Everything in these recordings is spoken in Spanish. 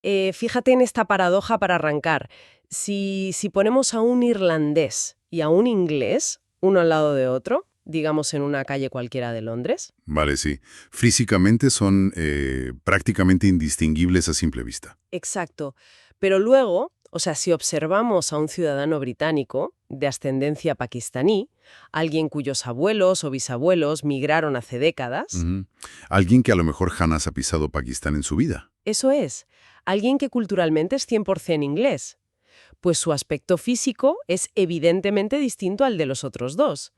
Fíjate en esta paradoja para arrancar. Si ponemos a un irlandés y a un inglés, uno al lado de otro, digamos en una calle cualquiera de Londres. Vale, sí. Físicamente son prácticamente indistinguibles a simple vista. Exacto. Pero luego, o sea, si observamos a un ciudadano británico de ascendencia pakistaní, alguien cuyos abuelos o bisabuelos migraron hace décadas, Ujú. Alguien que a lo mejor jamás ha pisado Pakistán en su vida. eso es, alguien que culturalmente es 100% inglés, pues su aspecto físico es evidentemente distinto al de los otros dos.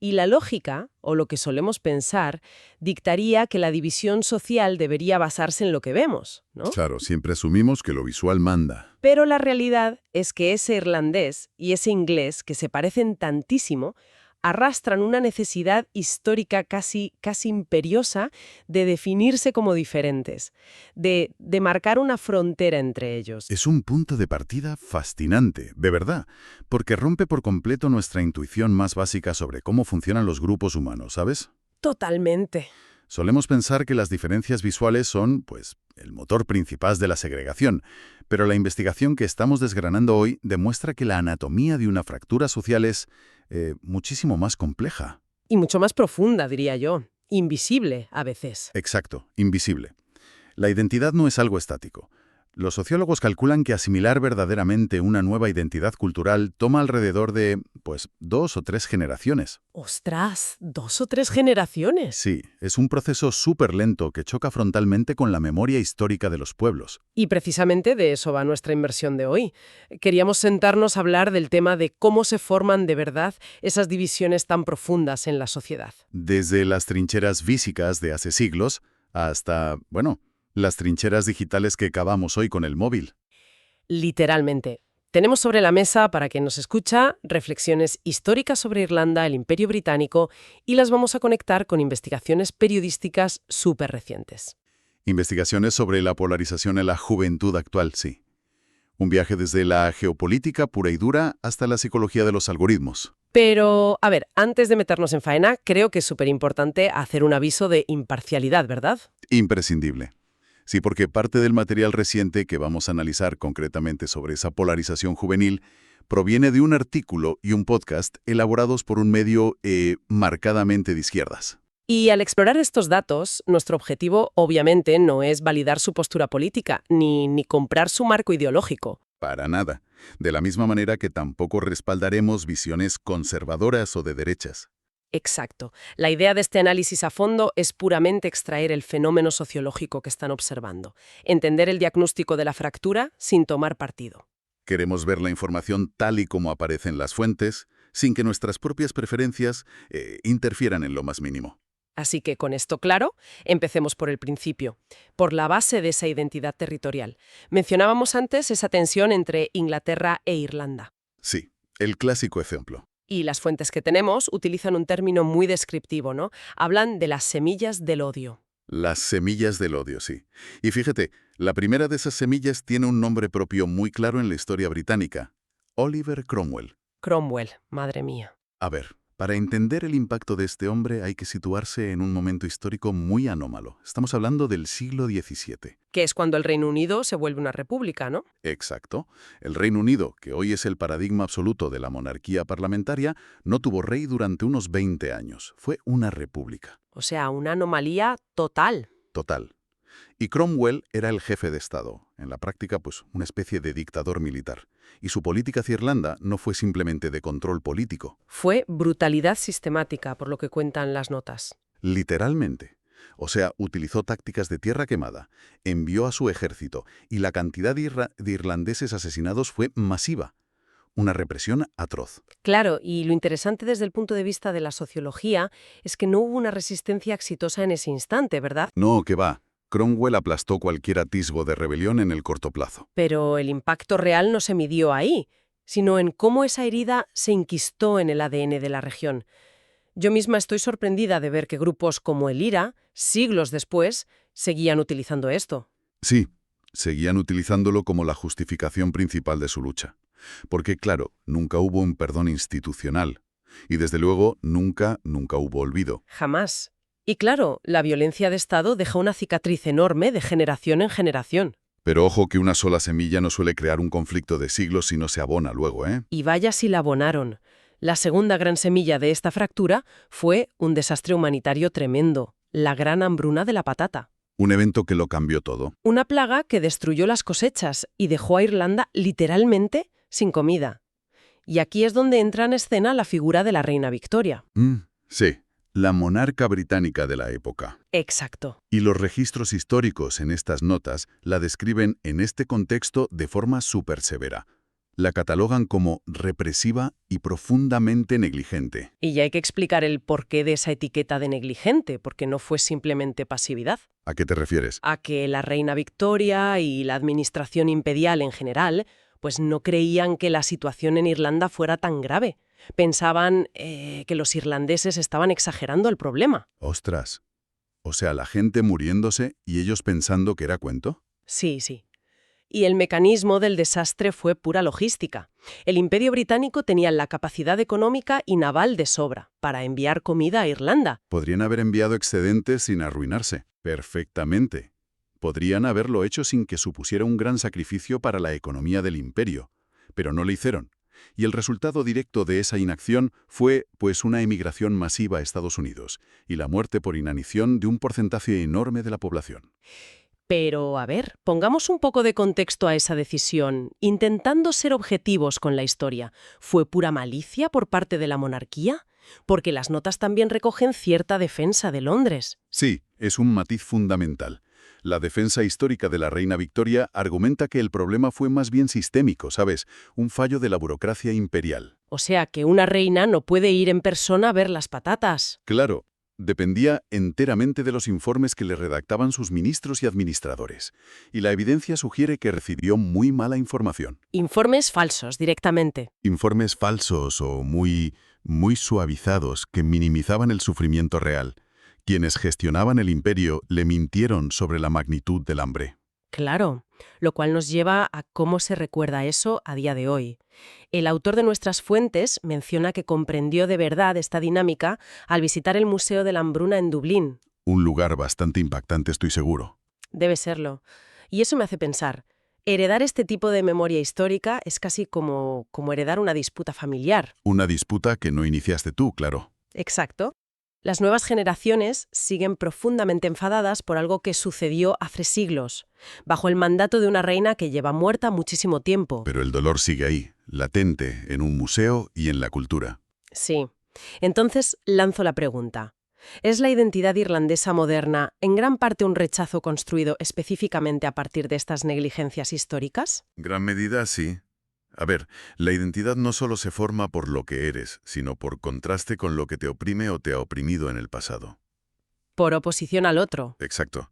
Y la lógica, o lo que solemos pensar, dictaría que la división social debería basarse en lo que vemos, ¿no? Claro, siempre asumimos que lo visual manda. Pero la realidad es que ese irlandés y ese inglés, que se parecen tantísimo, arrastran una necesidad histórica casi imperiosa de definirse como diferentes, de marcar una frontera entre ellos. Es un punto de partida fascinante, de verdad, porque rompe por completo nuestra intuición más básica sobre cómo funcionan los grupos humanos, ¿sabes? Totalmente. Solemos pensar que las diferencias visuales son, pues, el motor principal de la segregación, pero la investigación que estamos desgranando hoy demuestra que la anatomía de una fractura social es muchísimo más compleja. Y mucho más profunda, diría yo. Invisible, a veces. Exacto, invisible. La identidad no es algo estático. Los sociólogos calculan que asimilar verdaderamente una nueva identidad cultural toma alrededor de, pues, 2 o 3 generaciones. ¡Ostras! 2 o 3 generaciones. Sí, es un proceso súper lento que choca frontalmente con la memoria histórica de los pueblos. Y precisamente de eso va nuestra inversión de hoy. Queríamos sentarnos a hablar del tema de cómo se forman de verdad esas divisiones tan profundas en la sociedad. Desde las trincheras físicas de hace siglos hasta, bueno, las trincheras digitales que cavamos hoy con el móvil. Literalmente. Tenemos sobre la mesa, para quien nos escucha, reflexiones históricas sobre Irlanda, el Imperio Británico, y las vamos a conectar con investigaciones periodísticas súper recientes. Investigaciones sobre la polarización en la juventud actual, sí. Un viaje desde la geopolítica pura y dura hasta la psicología de los algoritmos. Pero, a ver, antes de meternos en faena, creo que es súper importante hacer un aviso de imparcialidad, ¿verdad? Imprescindible. Sí, porque parte del material reciente que vamos a analizar concretamente sobre esa polarización juvenil proviene de un artículo y un podcast elaborados por un medio marcadamente de izquierdas. Y al explorar estos datos, nuestro objetivo obviamente no es validar su postura política, ni comprar su marco ideológico. Para nada. De la misma manera que tampoco respaldaremos visiones conservadoras o de derechas. Exacto. La idea de este análisis a fondo es puramente extraer el fenómeno sociológico que están observando, entender el diagnóstico de la fractura sin tomar partido. Queremos ver la información tal y como aparece en las fuentes, sin que nuestras propias preferencias interfieran en lo más mínimo. Así que, con esto claro, empecemos por el principio, por la base de esa identidad territorial. Mencionábamos antes esa tensión entre Inglaterra e Irlanda. Sí, el clásico ejemplo. Y las fuentes que tenemos utilizan un término muy descriptivo, ¿no? Hablan de las semillas del odio. Las semillas del odio, sí. Y fíjate, la primera de esas semillas tiene un nombre propio muy claro en la historia británica. Oliver Cromwell. Cromwell, madre mía. A ver, para entender el impacto de este hombre hay que situarse en un momento histórico muy anómalo. Estamos hablando del siglo XVII. Que es cuando el Reino Unido se vuelve una república, ¿no? Exacto. El Reino Unido, que hoy es el paradigma absoluto de la monarquía parlamentaria, no tuvo rey durante unos 20 años. Fue una república. O sea, una anomalía total. Total. Y Cromwell era el jefe de Estado, en la práctica, pues, una especie de dictador militar. Y su política hacia Irlanda no fue simplemente de control político. Fue brutalidad sistemática, por lo que cuentan las notas. Literalmente. O sea, utilizó tácticas de tierra quemada, envió a su ejército, y la cantidad de irlandeses asesinados fue masiva. Una represión atroz. Claro, y lo interesante desde el punto de vista de la sociología es que no hubo una resistencia exitosa en ese instante, ¿verdad? No, que va. Cromwell aplastó cualquier atisbo de rebelión en el corto plazo. Pero el impacto real no se midió ahí, sino en cómo esa herida se inquistó en el ADN de la región. Yo misma estoy sorprendida de ver que grupos como el IRA, siglos después, seguían utilizando esto. Sí, seguían utilizándolo como la justificación principal de su lucha. Porque, claro, nunca hubo un perdón institucional. Y desde luego, nunca hubo olvido. Jamás. Y claro, la violencia de Estado deja una cicatriz enorme de generación en generación. Pero ojo que una sola semilla no suele crear un conflicto de siglos si no se abona luego, ¿eh? Y vaya si la abonaron. La segunda gran semilla de esta fractura fue un desastre humanitario tremendo, la gran hambruna de la patata. Un evento que lo cambió todo. Una plaga que destruyó las cosechas y dejó a Irlanda literalmente sin comida. Y aquí es donde entra en escena la figura de la reina Victoria. Sí, la monarca británica de la época. Exacto. Y los registros históricos en estas notas la describen en este contexto de forma súper severa. La catalogan como represiva y profundamente negligente. Y ya hay que explicar el porqué de esa etiqueta de negligente, porque no fue simplemente pasividad. ¿A qué te refieres? A que la reina Victoria y la administración imperial en general, pues no creían que la situación en Irlanda fuera tan grave. Pensaban que los irlandeses estaban exagerando el problema. Ostras. O sea, la gente muriéndose y ellos pensando que era cuento. Sí, sí. Y el mecanismo del desastre fue pura logística. El Imperio Británico tenía la capacidad económica y naval de sobra para enviar comida a Irlanda. Podrían haber enviado excedentes sin arruinarse. Perfectamente. Podrían haberlo hecho sin que supusiera un gran sacrificio para la economía del imperio. Pero no lo hicieron. Y el resultado directo de esa inacción fue, pues, una emigración masiva a Estados Unidos y la muerte por inanición de un porcentaje enorme de la población. Pero, a ver, pongamos un poco de contexto a esa decisión, intentando ser objetivos con la historia. ¿Fue pura malicia por parte de la monarquía? Porque las notas también recogen cierta defensa de Londres. Sí, es un matiz fundamental. La defensa histórica de la reina Victoria argumenta que el problema fue más bien sistémico, ¿sabes? Un fallo de la burocracia imperial. O sea, que una reina no puede ir en persona a ver las patatas. Claro, dependía enteramente de los informes que le redactaban sus ministros y administradores. Y la evidencia sugiere que recibió muy mala información. Informes falsos, directamente. Informes falsos o muy suavizados que minimizaban el sufrimiento real. Quienes gestionaban el imperio le mintieron sobre la magnitud del hambre. Claro, lo cual nos lleva a cómo se recuerda eso a día de hoy. El autor de nuestras fuentes menciona que comprendió de verdad esta dinámica al visitar el Museo de la Hambruna en Dublín. Un lugar bastante impactante, estoy seguro. Debe serlo. Y eso me hace pensar, heredar este tipo de memoria histórica es casi como heredar una disputa familiar. Una disputa que no iniciaste tú, claro. Exacto. Las nuevas generaciones siguen profundamente enfadadas por algo que sucedió hace siglos, bajo el mandato de una reina que lleva muerta muchísimo tiempo. Pero el dolor sigue ahí, latente, en un museo y en la cultura. Sí. Entonces lanzo la pregunta. ¿Es la identidad irlandesa moderna en gran parte un rechazo construido específicamente a partir de estas negligencias históricas? Gran medida, sí. A ver, la identidad no solo se forma por lo que eres, sino por contraste con lo que te oprime o te ha oprimido en el pasado. Por oposición al otro. Exacto.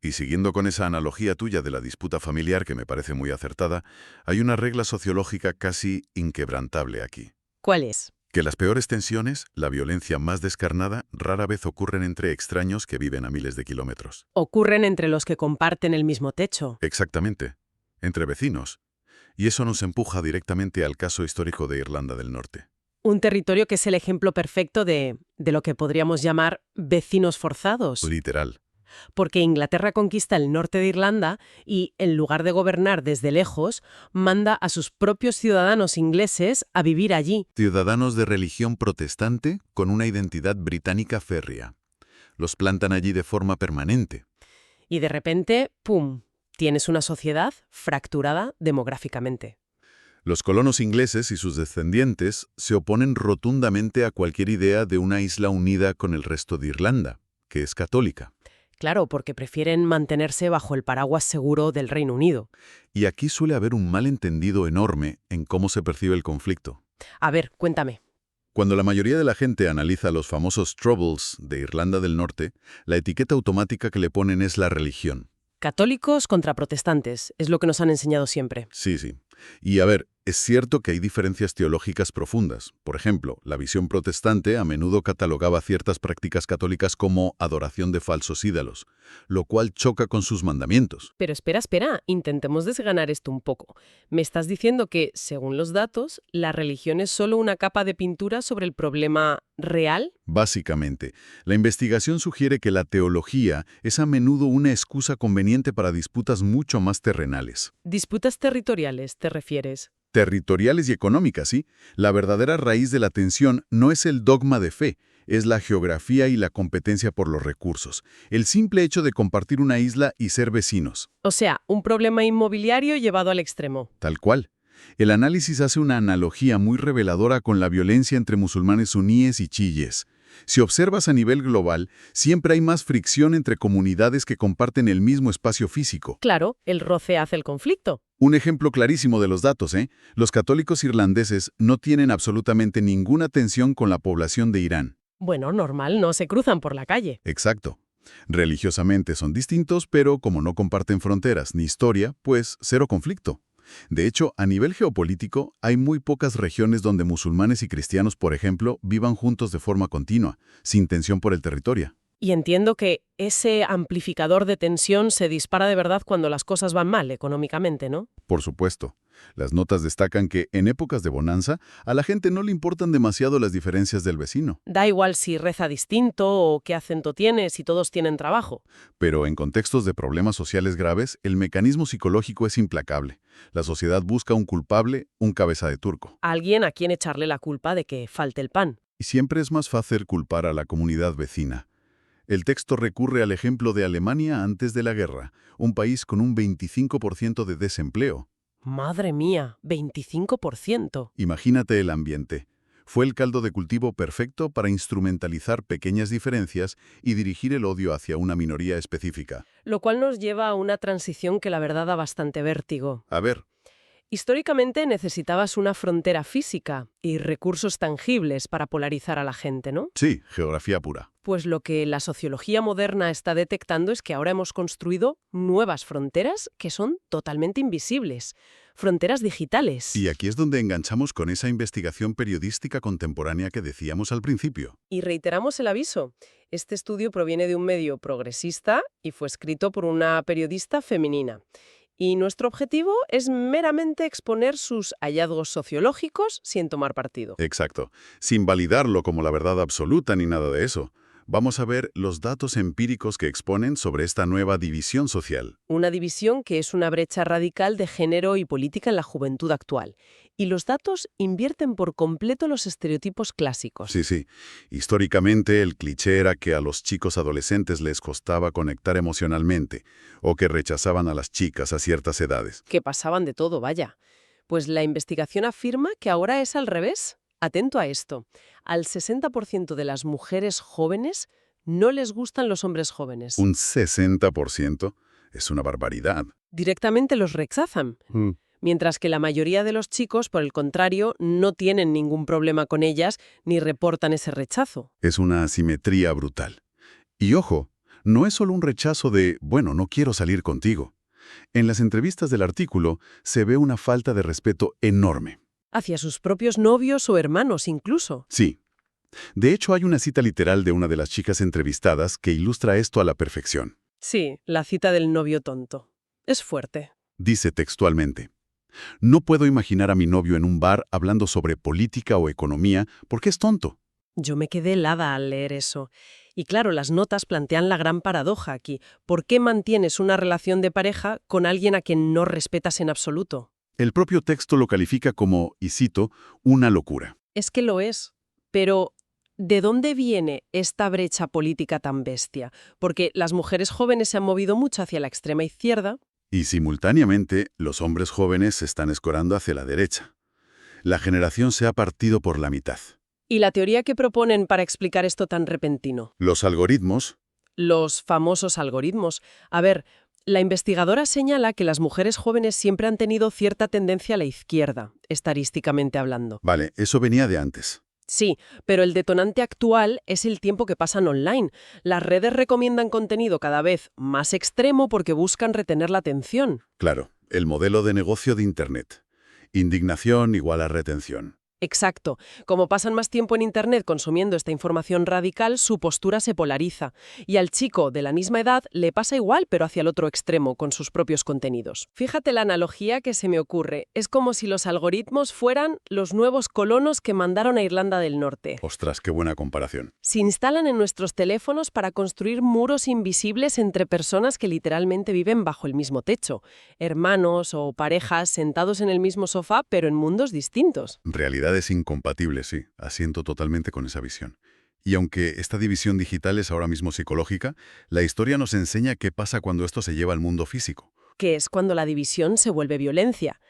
Y siguiendo con esa analogía tuya de la disputa familiar, que me parece muy acertada, hay una regla sociológica casi inquebrantable aquí. ¿Cuál es? Que las peores tensiones, la violencia más descarnada, rara vez ocurren entre extraños que viven a miles de kilómetros. Ocurren entre los que comparten el mismo techo. Exactamente. Entre vecinos. Y eso nos empuja directamente al caso histórico de Irlanda del Norte. Un territorio que es el ejemplo perfecto de lo que podríamos llamar vecinos forzados. Literal. Porque Inglaterra conquista el norte de Irlanda y, en lugar de gobernar desde lejos, manda a sus propios ciudadanos ingleses a vivir allí. Ciudadanos de religión protestante con una identidad británica férrea. Los plantan allí de forma permanente. Y de repente, ¡pum!, tienes una sociedad fracturada demográficamente. Los colonos ingleses y sus descendientes se oponen rotundamente a cualquier idea de una isla unida con el resto de Irlanda, que es católica. Claro, porque prefieren mantenerse bajo el paraguas seguro del Reino Unido. Y aquí suele haber un malentendido enorme en cómo se percibe el conflicto. A ver, cuéntame. Cuando la mayoría de la gente analiza los famosos Troubles de Irlanda del Norte, la etiqueta automática que le ponen es la religión. Católicos contra protestantes, es lo que nos han enseñado siempre. Sí, sí. Y a ver, Es cierto que hay diferencias teológicas profundas. Por ejemplo, la visión protestante a menudo catalogaba ciertas prácticas católicas como adoración de falsos ídolos, lo cual choca con sus mandamientos. Pero espera, intentemos desgranar esto un poco. Me estás diciendo que, según los datos, la religión es solo una capa de pintura sobre el problema real. Básicamente, la investigación sugiere que la teología es a menudo una excusa conveniente para disputas mucho más terrenales. Disputas territoriales, ¿te refieres? Territoriales y económicas, ¿sí? La verdadera raíz de la tensión no es el dogma de fe, es la geografía y la competencia por los recursos. El simple hecho de compartir una isla y ser vecinos. O sea, un problema inmobiliario llevado al extremo. Tal cual. El análisis hace una analogía muy reveladora con la violencia entre musulmanes suníes y chiíes. Si observas a nivel global, siempre hay más fricción entre comunidades que comparten el mismo espacio físico. Claro, el roce hace el conflicto. Un ejemplo clarísimo de los datos, ¿eh? Los católicos irlandeses no tienen absolutamente ninguna tensión con la población de Irán. Bueno, normal, no se cruzan por la calle. Exacto. Religiosamente son distintos, pero como no comparten fronteras ni historia, pues cero conflicto. De hecho, a nivel geopolítico, hay muy pocas regiones donde musulmanes y cristianos, por ejemplo, vivan juntos de forma continua, sin tensión por el territorio. Y entiendo que ese amplificador de tensión se dispara de verdad cuando las cosas van mal económicamente, ¿no? Por supuesto. Las notas destacan que, en épocas de bonanza, a la gente no le importan demasiado las diferencias del vecino. Da igual si reza distinto o qué acento tiene, si todos tienen trabajo. Pero en contextos de problemas sociales graves, el mecanismo psicológico es implacable. La sociedad busca un culpable, un cabeza de turco. Alguien a quien echarle la culpa de que falte el pan. Y siempre es más fácil culpar a la comunidad vecina. El texto recurre al ejemplo de Alemania antes de la guerra, un país con un 25% de desempleo. Madre mía, 25%. Imagínate el ambiente. Fue el caldo de cultivo perfecto para instrumentalizar pequeñas diferencias y dirigir el odio hacia una minoría específica. Lo cual nos lleva a una transición que la verdad da bastante vértigo. A ver, Históricamente necesitabas una frontera física y recursos tangibles para polarizar a la gente, ¿no? sí, geografía pura. Pues lo que la sociología moderna está detectando es que ahora hemos construido nuevas fronteras que son totalmente invisibles. Fronteras digitales. Y aquí es donde enganchamos con esa investigación periodística contemporánea que decíamos al principio. Y reiteramos el aviso. Este estudio proviene de un medio progresista y fue escrito por una periodista femenina. Y nuestro objetivo es meramente exponer sus hallazgos sociológicos sin tomar partido. Exacto. Sin validarlo como la verdad absoluta ni nada de eso. Vamos a ver los datos empíricos que exponen sobre esta nueva división social. Una división que es una brecha radical de género y política en la juventud actual. Y los datos invierten por completo los estereotipos clásicos. Sí. Históricamente, el cliché era que a los chicos adolescentes les costaba conectar emocionalmente, o que rechazaban a las chicas a ciertas edades. Que pasaban de todo, vaya. Pues la investigación afirma que ahora es al revés. Atento a esto. Al 60% de las mujeres jóvenes no les gustan los hombres jóvenes. Un 60% es una barbaridad. Directamente los rechazan. Mientras que la mayoría de los chicos, por el contrario, no tienen ningún problema con ellas ni reportan ese rechazo. Es una asimetría brutal. Y ojo, no es solo un rechazo de, bueno, no quiero salir contigo. En las entrevistas del artículo se ve una falta de respeto enorme. Hacia sus propios novios o hermanos incluso. Sí. De hecho, hay una cita literal de una de las chicas entrevistadas que ilustra esto a la perfección. Sí, la cita del novio tonto. Es fuerte. Dice textualmente: "No puedo imaginar a mi novio en un bar hablando sobre política o economía porque es tonto". Yo me quedé helada al leer eso. Y claro, las notas plantean la gran paradoja aquí. ¿Por qué mantienes una relación de pareja con alguien a quien no respetas en absoluto? El propio texto lo califica como, y cito, una locura. Es que lo es. Pero, ¿de dónde viene esta brecha política tan bestia? Porque las mujeres jóvenes se han movido mucho hacia la extrema izquierda. Y simultáneamente, los hombres jóvenes se están escorando hacia la derecha. La generación se ha partido por la mitad. ¿Y la teoría que proponen para explicar esto tan repentino? Los algoritmos, Los famosos algoritmos. A ver, la investigadora señala que las mujeres jóvenes siempre han tenido cierta tendencia a la izquierda, estadísticamente hablando. vale, eso venía de antes. Sí, pero el detonante actual es el tiempo que pasan online. Las redes recomiendan contenido cada vez más extremo porque buscan retener la atención. Claro, el modelo de negocio de Internet. Indignación igual a retención. Exacto. Como pasan más tiempo en Internet consumiendo esta información radical, su postura se polariza. Y al chico de la misma edad le pasa igual, pero hacia el otro extremo, con sus propios contenidos. Fíjate la analogía que se me ocurre. Es como si los algoritmos fueran los nuevos colonos que mandaron a Irlanda del Norte. Ostras, qué buena comparación. Se instalan en nuestros teléfonos para construir muros invisibles entre personas que literalmente viven bajo el mismo techo. Hermanos o parejas sentados en el mismo sofá, pero en mundos distintos. Realidades incompatibles, sí. Asiento totalmente con esa visión. Y aunque esta división digital es ahora mismo psicológica, la historia nos enseña qué pasa cuando esto se lleva al mundo físico. Que es cuando la división se vuelve violencia,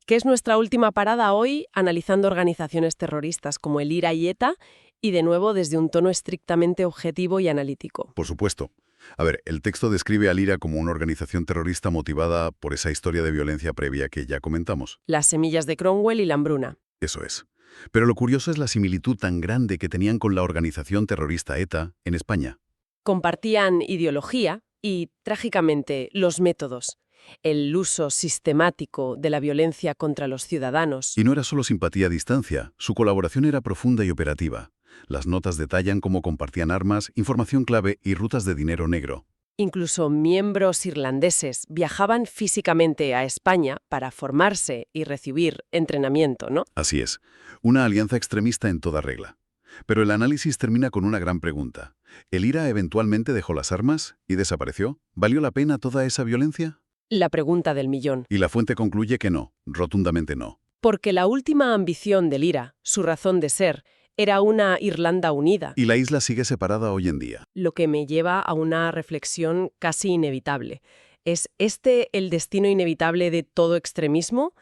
que es nuestra última parada hoy analizando organizaciones terroristas como el IRA y ETA, y de nuevo desde un tono estrictamente objetivo y analítico. Por supuesto. A ver, el texto describe al IRA como una organización terrorista motivada por esa historia de violencia previa que ya comentamos. Las semillas de Cromwell y la hambruna. Eso es. Pero lo curioso es la similitud tan grande que tenían con la organización terrorista ETA en España. Compartían ideología y, trágicamente, los métodos. El uso sistemático de la violencia contra los ciudadanos. Y no era solo simpatía a distancia, su colaboración era profunda y operativa. Las notas detallan cómo compartían armas, información clave y rutas de dinero negro. Incluso miembros irlandeses viajaban físicamente a España para formarse y recibir entrenamiento, ¿no? Así es, una alianza extremista en toda regla. Pero el análisis termina con una gran pregunta. ¿El IRA eventualmente dejó las armas y desapareció? ¿Valió la pena toda esa violencia? La pregunta del millón. Y la fuente concluye que no, rotundamente no. Porque la última ambición del IRA, su razón de ser, era una Irlanda unida. Y la isla sigue separada hoy en día. Lo que me lleva a una reflexión casi inevitable. ¿Es este el destino inevitable de todo extremismo?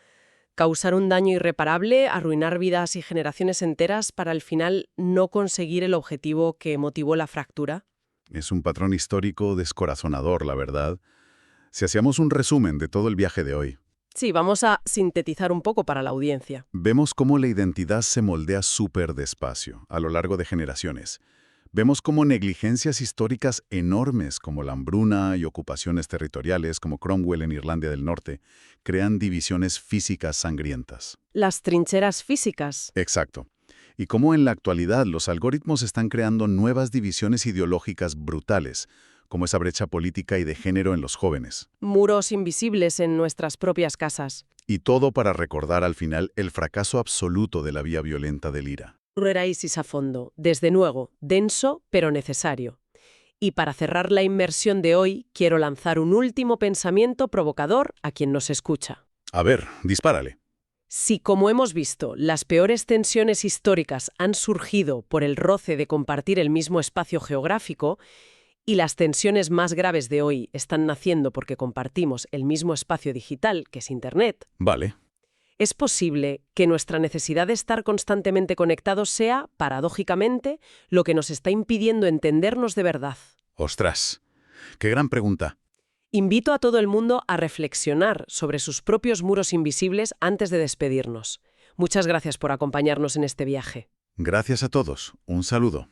¿Causar un daño irreparable, arruinar vidas y generaciones enteras para al final no conseguir el objetivo que motivó la fractura? Es un patrón histórico descorazonador, la verdad. Si hacíamos un resumen de todo el viaje de hoy, Sí, vamos a sintetizar un poco para la audiencia. vemos cómo la identidad se moldea súper despacio, a lo largo de generaciones. Vemos cómo negligencias históricas enormes como la hambruna y ocupaciones territoriales como Cromwell en Irlanda del Norte crean divisiones físicas sangrientas. Las trincheras físicas. Exacto. Y cómo en la actualidad los algoritmos están creando nuevas divisiones ideológicas brutales, como esa brecha política y de género en los jóvenes. Muros invisibles en nuestras propias casas. Y todo para recordar al final el fracaso absoluto de la vía violenta del IRA. Análisis a fondo, desde luego, denso pero necesario. Y para cerrar la inmersión de hoy, quiero lanzar un último pensamiento provocador a quien nos escucha. A ver, dispárale. Si, como hemos visto, las peores tensiones históricas han surgido por el roce de compartir el mismo espacio geográfico, y las tensiones más graves de hoy están naciendo porque compartimos el mismo espacio digital, que es Internet, Vale. es posible que nuestra necesidad de estar constantemente conectados sea, paradójicamente, lo que nos está impidiendo entendernos de verdad. Ostras, qué gran pregunta. Invito a todo el mundo a reflexionar sobre sus propios muros invisibles antes de despedirnos. Muchas gracias por acompañarnos en este viaje. Gracias a todos. Un saludo.